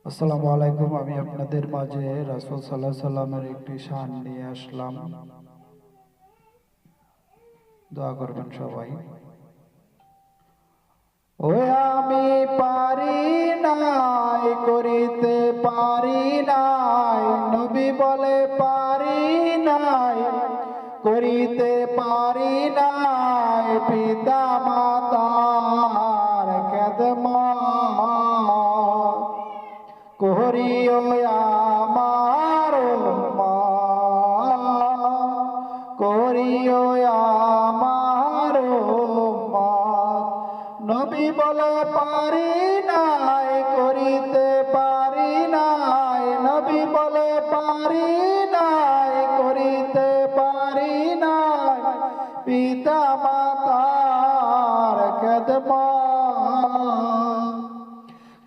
আসসালামু আলাইকুম। আমি আপনাদের মাঝে রাসূল সাল্লাল্লাহু আলাইহি সাল্লামের একটি শান নিয়ে আসলাম। দোয়া করবেন সবাই। ওই আমি পারি নাই, করিতে পারি নাই, নবী বলে পারি নাই, করিতে পারি নাই, পিতা মাতার খেদমত করিও আমার উম্মত, করিও আমার উম্মত। নবী বলে পারি নাই, করিতে পারি নাই, নবী বলে পারি নাই, করিতে পারি নাই, পিতা মাতার খেদমত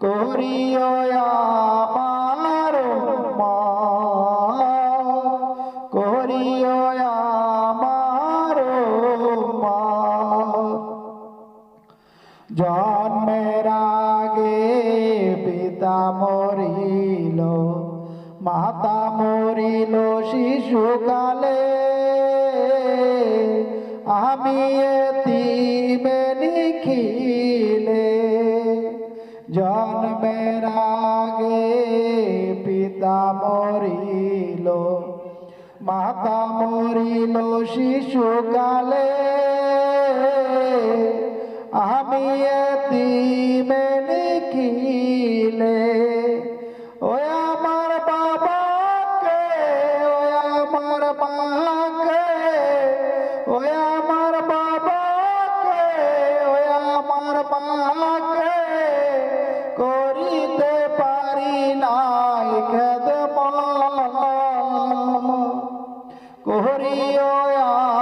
করিও আমার উম্মত, করিও আমার উম্মত। জন্মের আগে পিতা মরিল, মাতা মরিল শিশুকালে, আমি এতিমে নিখিলে। জন্মের আগে পিতা মরিল, মাতা মরিল শিশুকালে, আমি এতিমে নিখিলে। ওই আমার বাবাকে, ওই আমার মাকে, ওই আমার বাবাকে, ওই আমার মাকে করিতে পারি নাই খেদমত, করিও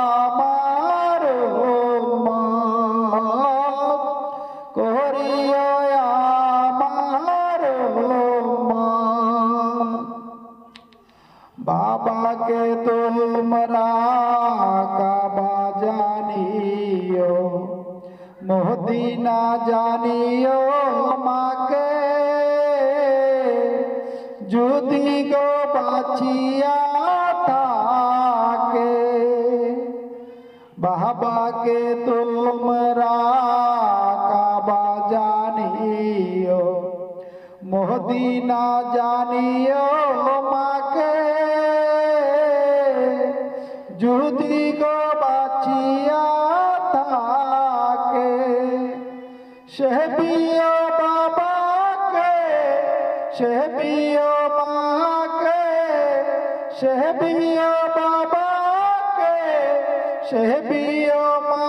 আমার উম্মত, করিও আমার উম্মত। বাবাকে তোমরা কাবা জানিও, মদিনা জানিও, মাকে যদি গো বাঁচিয়া থাকে। বাবাকে তোমরা কাবা জানিও, মদিনা জানিও, মাকে যদি গো বাঁচিয়া থাকে। সে প্রিয় বাবাকে, সে প্রিয় মাকে, সে প্রিয় বাবাকে, সে প্রিয় মা